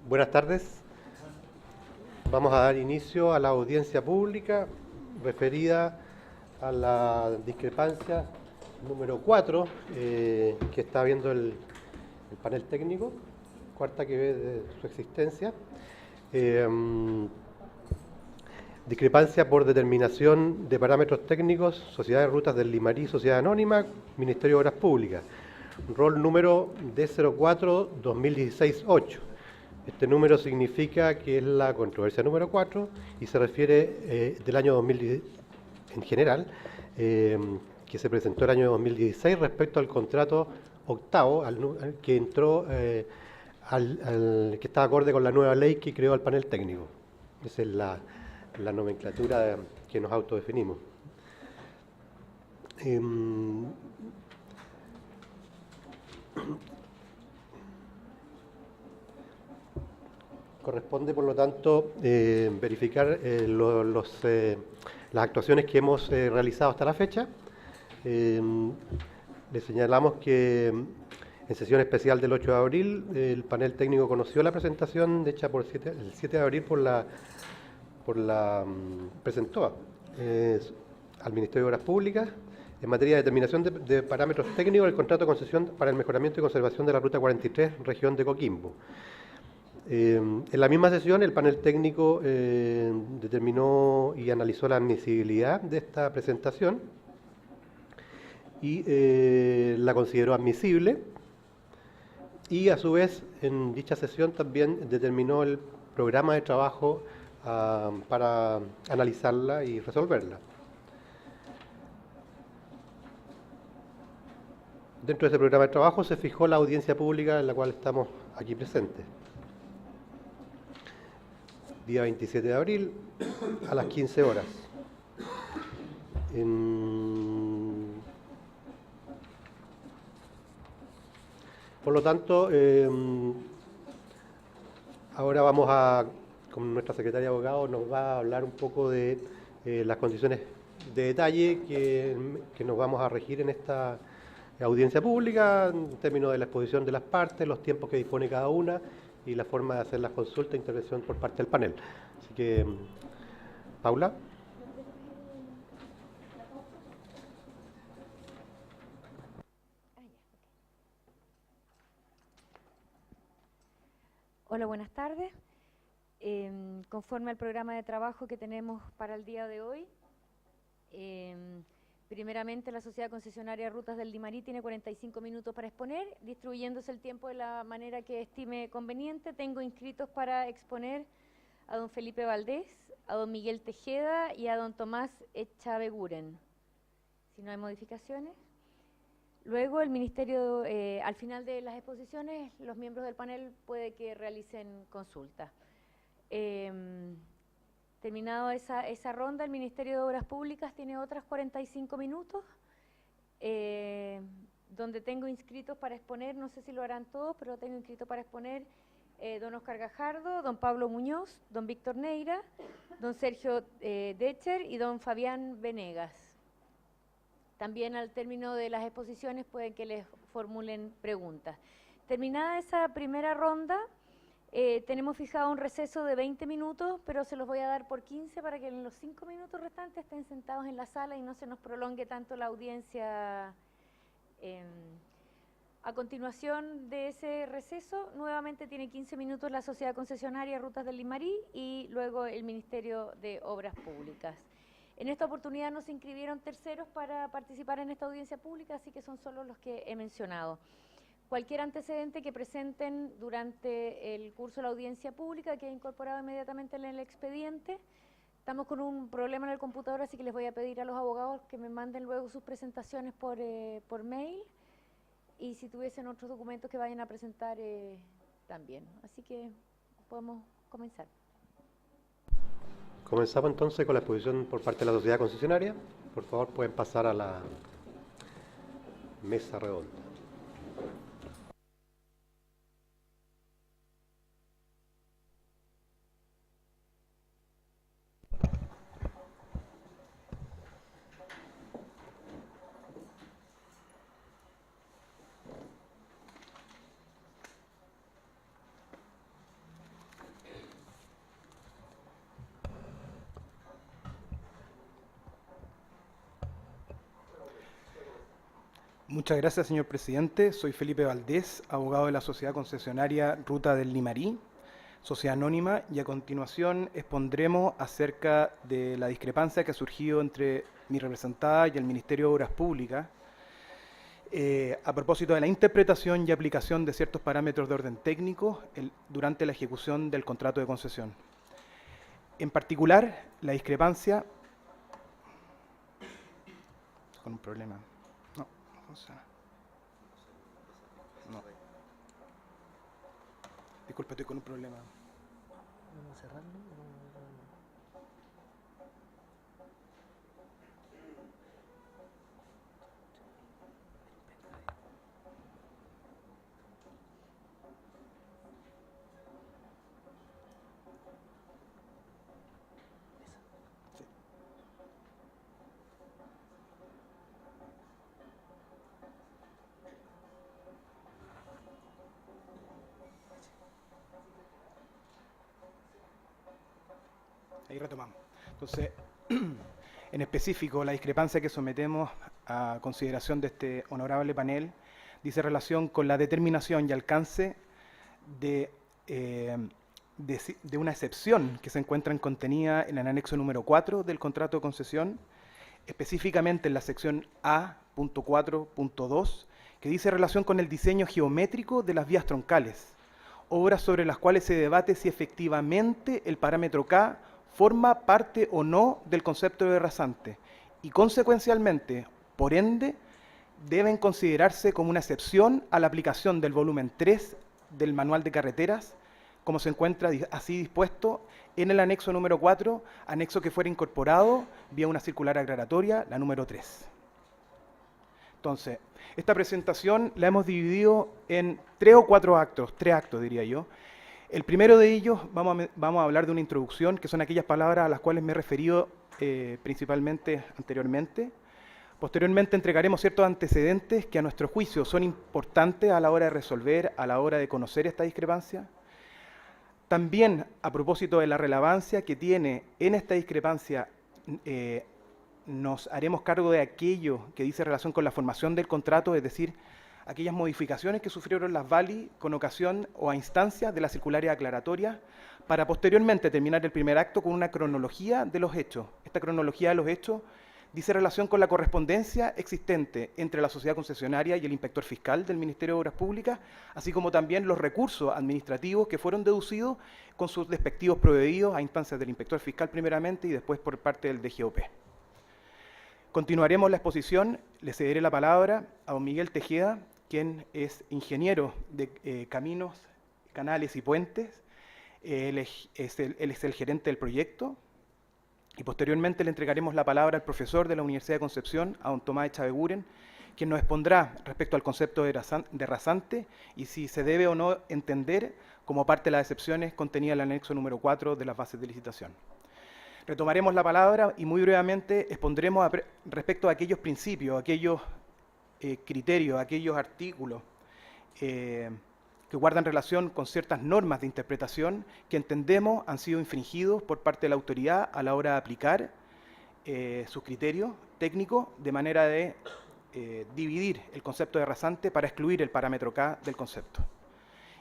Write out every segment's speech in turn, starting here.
Buenas tardes. Vamos a dar inicio a la audiencia pública referida a la discrepancia número 4 que está viendo el panel técnico, cuarta que ve de su existencia. Eh, Discrepancia por determinación de parámetros técnicos, Sociedad de Rutas del Limarí, Sociedad Anónima, Ministerio de Obras Públicas. Rol número D04-2016-8. Este número significa que es la controversia número 4 y se refiere del año 2010 en general, que se presentó el año 2016 respecto al contrato octavo que entró, que está acorde con la nueva ley que creó el panel técnico. Esa es la nomenclatura que nos autodefinimos. Corresponde, por lo tanto, verificar las actuaciones que hemos realizado hasta la fecha. Le señalamos que en sesión especial del 8 de abril el panel técnico conoció la presentación hecha el 7 de abril presentó al Ministerio de Obras Públicas en materia de determinación de parámetros técnicos del contrato de concesión para el mejoramiento y conservación de la Ruta 43, región de Coquimbo. En la misma sesión, el panel técnico determinó y analizó la admisibilidad de esta presentación y la consideró admisible, y a su vez en dicha sesión también determinó el programa de trabajo para analizarla y resolverla. Dentro de ese programa de trabajo se fijó la audiencia pública en la cual estamos aquí presentes. Día 27 de abril, a las 15 horas. Por lo tanto, ahora con nuestra secretaria de abogados, nos va a hablar un poco de las condiciones de detalle que nos vamos a regir en esta audiencia pública, en términos de la exposición de las partes, los tiempos que dispone cada una y la forma de hacer las consultas e intervención por parte del panel. Así que, Paula. Hola, buenas tardes. Conforme al programa de trabajo que tenemos para el día de hoy, primeramente la Sociedad Concesionaria Rutas del Limarí tiene 45 minutos para exponer, distribuyéndose el tiempo de la manera que estime conveniente. Tengo inscritos para exponer a don Felipe Valdés, a don Miguel Tejeda y a don Tomás Echaveguren. Si no hay modificaciones. Luego el Ministerio, al final de las exposiciones, los miembros del panel puede que realicen consultas. Terminado esa ronda, el Ministerio de Obras Públicas tiene otras 45 minutos, donde tengo inscritos para exponer, no sé si lo harán todos, pero tengo inscritos para exponer don Oscar Gajardo, don Pablo Muñoz, don Víctor Neira, don Sergio Decher y don Fabián Venegas. También al término de las exposiciones pueden que les formulen preguntas. Terminada esa primera ronda, tenemos fijado un receso de 20 minutos, pero se los voy a dar por 15 para que en los 5 minutos restantes estén sentados en la sala y no se nos prolongue tanto la audiencia. A continuación de ese receso, nuevamente tiene 15 minutos la Sociedad Concesionaria Rutas del Limarí y luego el Ministerio de Obras Públicas. En esta oportunidad no se inscribieron terceros para participar en esta audiencia pública, así que son solo los que he mencionado. Cualquier antecedente que presenten durante el curso de la audiencia pública queda incorporado inmediatamente en el expediente. Estamos con un problema en el computador, así que les voy a pedir a los abogados que me manden luego sus presentaciones por mail, y si tuviesen otros documentos que vayan a presentar también. Así que podemos comenzar. Comenzamos entonces con la exposición por parte de la sociedad concesionaria. Por favor, pueden pasar a la mesa redonda. Muchas gracias, señor presidente. Soy Felipe Valdés, abogado de la sociedad concesionaria Ruta del Limarí, sociedad anónima, y a continuación expondremos acerca de la discrepancia que ha surgido entre mi representada y el Ministerio de Obras Públicas a propósito de la interpretación y aplicación de ciertos parámetros de orden técnico durante la ejecución del contrato de concesión. En particular, la discrepancia... con un problema. No funciona. No. Disculpe, estoy con un problema. ¿Vamos a cerrarlo? Ahí retomamos. Entonces, en específico, la discrepancia que sometemos a consideración de este honorable panel dice relación con la determinación y alcance de una excepción que se encuentra contenida en el anexo número 4 del contrato de concesión, específicamente en la sección A.4.2, que dice relación con el diseño geométrico de las vías troncales, obras sobre las cuales se debate si efectivamente el parámetro K forma parte o no del concepto de rasante y consecuencialmente, por ende, deben considerarse como una excepción a la aplicación del volumen 3 del manual de carreteras, como se encuentra así dispuesto en el anexo número 4, anexo que fuera incorporado vía una circular aclaratoria, la número 3. Entonces, esta presentación la hemos dividido en 3 o 4 actos, 3 actos diría yo. El primero de ellos vamos a hablar de una introducción, que son aquellas palabras a las cuales me he referido principalmente anteriormente. Posteriormente entregaremos ciertos antecedentes que a nuestro juicio son importantes a la hora de resolver, a la hora de conocer esta discrepancia. También, a propósito de la relevancia que tiene en esta discrepancia, nos haremos cargo de aquello que dice relación con la formación del contrato, es decir, aquellas modificaciones que sufrieron las VALI con ocasión o a instancias de la circularia aclaratoria, para posteriormente terminar el primer acto con una cronología de los hechos. Esta cronología de los hechos dice relación con la correspondencia existente entre la sociedad concesionaria y el inspector fiscal del Ministerio de Obras Públicas, así como también los recursos administrativos que fueron deducidos con sus respectivos proveídos a instancias del inspector fiscal primeramente y después por parte del DGOP. Continuaremos la exposición. Le cederé la palabra a don Miguel Tejeda, quien es ingeniero de caminos, canales y puentes. Él es el gerente del proyecto. Y posteriormente le entregaremos la palabra al profesor de la Universidad de Concepción, a don Tomás Echaveguren, quien nos expondrá respecto al concepto de rasante y si se debe o no entender como parte de las excepciones contenidas en el anexo número 4 de las bases de licitación. Retomaremos la palabra y muy brevemente expondremos respecto a aquellos principios, aquellos criterios, aquellos artículos que guardan relación con ciertas normas de interpretación que entendemos han sido infringidos por parte de la autoridad a la hora de aplicar sus criterios técnicos de manera de dividir el concepto de rasante para excluir el parámetro K del concepto.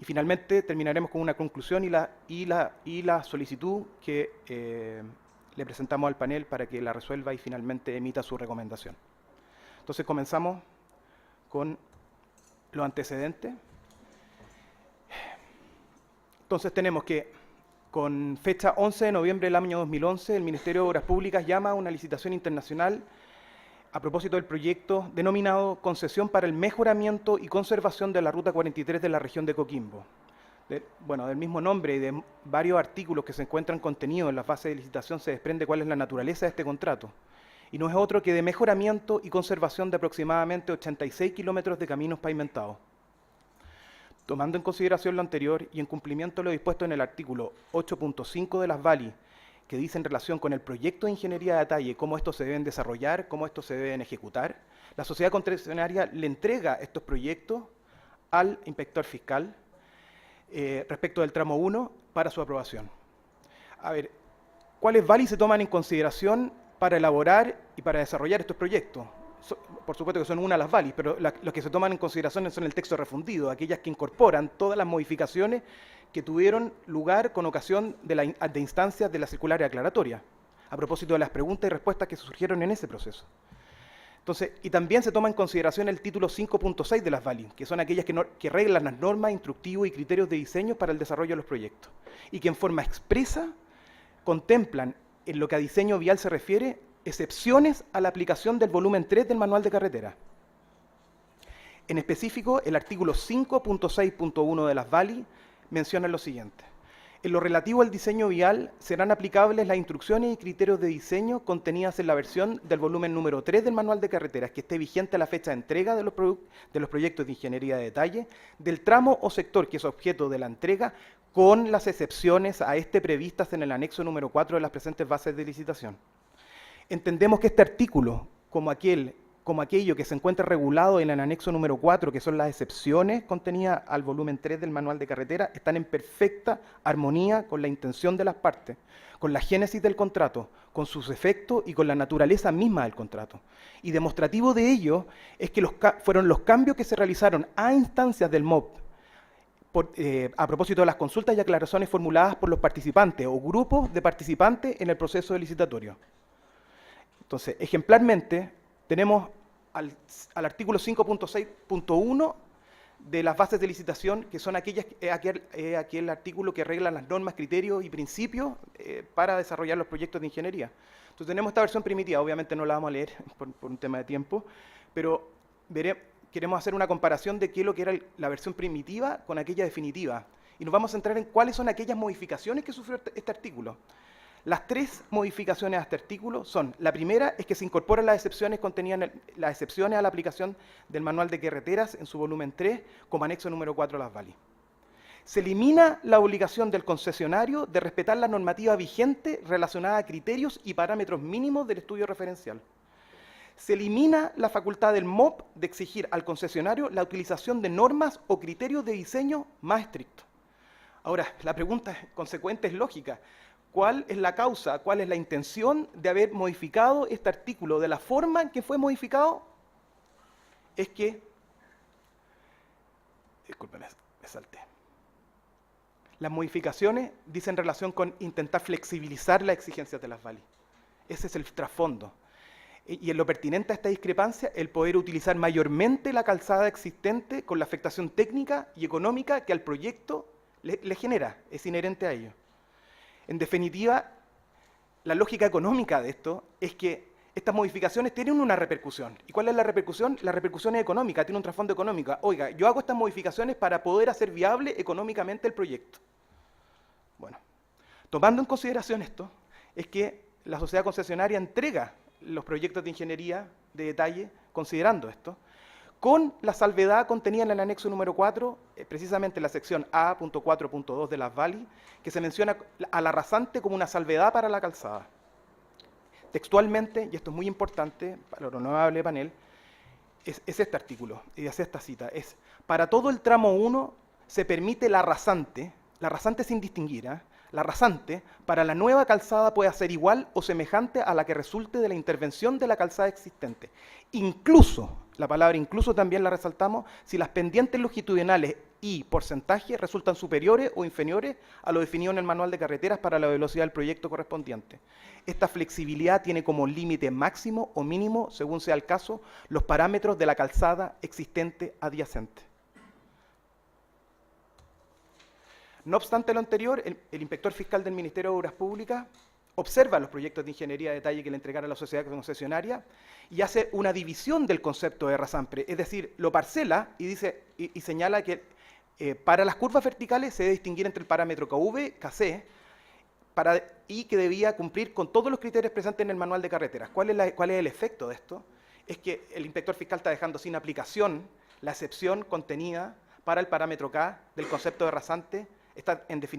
Y finalmente terminaremos con una conclusión y la solicitud que le presentamos al panel para que la resuelva y finalmente emita su recomendación. Entonces comenzamos con los antecedentes. Entonces tenemos que, con fecha 11 de noviembre del año 2011, el Ministerio de Obras Públicas llama a una licitación internacional a propósito del proyecto denominado Concesión para el Mejoramiento y Conservación de la Ruta 43 de la región de Coquimbo. Del mismo nombre y de varios artículos que se encuentran contenidos en la fase de licitación se desprende cuál es la naturaleza de este contrato. Y no es otro que de mejoramiento y conservación de aproximadamente 86 kilómetros de caminos pavimentados. Tomando en consideración lo anterior y en cumplimiento de lo dispuesto en el artículo 8.5 de las VALI, que dice en relación con el proyecto de ingeniería de detalle, cómo estos se deben desarrollar, cómo estos se deben ejecutar, la sociedad concesionaria le entrega estos proyectos al inspector fiscal respecto del tramo 1 para su aprobación. A ver, ¿cuáles VALI se toman en consideración para elaborar y para desarrollar estos proyectos? por supuesto que son una las VALIs, pero los que se toman en consideración son el texto refundido, aquellas que incorporan todas las modificaciones que tuvieron lugar con ocasión de instancias de la circular aclaratoria, a propósito de las preguntas y respuestas que surgieron en ese proceso. Entonces, y también se toma en consideración el título 5.6 de las VALI, que son aquellas que reglan las normas, instructivos y criterios de diseño para el desarrollo de los proyectos, y que en forma expresa contemplan, en lo que a diseño vial se refiere, excepciones a la aplicación del volumen 3 del Manual de Carretera. En específico, el artículo 5.6.1 de las VALI menciona lo siguiente. En lo relativo al diseño vial, serán aplicables las instrucciones y criterios de diseño contenidas en la versión del volumen número 3 del Manual de Carreteras, que esté vigente a la fecha de entrega de los proyectos de ingeniería de detalle, del tramo o sector que es objeto de la entrega, con las excepciones a este previstas en el anexo número 4 de las presentes bases de licitación. Entendemos que este artículo, como aquello que se encuentra regulado en el anexo número 4, que son las excepciones contenidas al volumen 3 del Manual de Carretera, están en perfecta armonía con la intención de las partes, con la génesis del contrato, con sus efectos y con la naturaleza misma del contrato. Y demostrativo de ello es que fueron los cambios que se realizaron a instancias del MOP, a propósito de las consultas y aclaraciones formuladas por los participantes o grupos de participantes en el proceso de licitatorio. Entonces, ejemplarmente, tenemos al artículo 5.6.1 de las bases de licitación, que son aquel artículo que regla las normas, criterios y principios para desarrollar los proyectos de ingeniería. Entonces tenemos esta versión primitiva, obviamente no la vamos a leer por un tema de tiempo, pero queremos hacer una comparación de qué es lo que era la versión primitiva con aquella definitiva. Y nos vamos a centrar en cuáles son aquellas modificaciones que sufrió este artículo. Las tres modificaciones a este artículo son: la primera es que se incorporan las excepciones contenidas las excepciones a la aplicación del Manual de Carreteras en su volumen 3 como anexo número 4 a las VALI. Se elimina la obligación del concesionario de respetar la normativa vigente relacionada a criterios y parámetros mínimos del estudio referencial. Se elimina la facultad del MOP de exigir al concesionario la utilización de normas o criterios de diseño más estrictos. Ahora, la pregunta consecuente es lógica. ¿Cuál es la causa, cuál es la intención de haber modificado este artículo de la forma en que fue modificado? Es que, discúlpeme, me salté. Las modificaciones dicen relación con intentar flexibilizar las exigencias de las VALI. Ese es el trasfondo. Y en lo pertinente a esta discrepancia, el poder utilizar mayormente la calzada existente con la afectación técnica y económica que al proyecto le genera, es inherente a ello. En definitiva, la lógica económica de esto es que estas modificaciones tienen una repercusión. ¿Y cuál es la repercusión? La repercusión es económica, tiene un trasfondo económico. Oiga, yo hago estas modificaciones para poder hacer viable económicamente el proyecto. Bueno, tomando en consideración esto, es que la sociedad concesionaria entrega los proyectos de ingeniería de detalle, considerando esto, con la salvedad contenida en el anexo número 4, precisamente en la sección A.4.2 de las VALI, que se menciona a la rasante como una salvedad para la calzada. Textualmente, y esto es muy importante para el honorable panel, es este artículo, y hace esta cita, es: para todo el tramo 1 se permite la rasante sin distinguir, la rasante para la nueva calzada puede ser igual o semejante a la que resulte de la intervención de la calzada existente. Incluso, la palabra incluso también la resaltamos, si las pendientes longitudinales y porcentaje resultan superiores o inferiores a lo definido en el Manual de Carreteras para la velocidad del proyecto correspondiente. Esta flexibilidad tiene como límite máximo o mínimo, según sea el caso, los parámetros de la calzada existente adyacente. No obstante lo anterior, el inspector fiscal del Ministerio de Obras Públicas observa los proyectos de ingeniería de detalle que le entregaron a la sociedad concesionaria y hace una división del concepto de rasample, es decir, lo parcela y dice y señala que para las curvas verticales se debe distinguir entre el parámetro KV, KC, y que debía cumplir con todos los criterios presentes en el Manual de Carreteras. ¿Cuál es el efecto de esto? Es que el inspector fiscal está dejando sin aplicación la excepción contenida para el parámetro K del concepto de rasante. Está en definitiva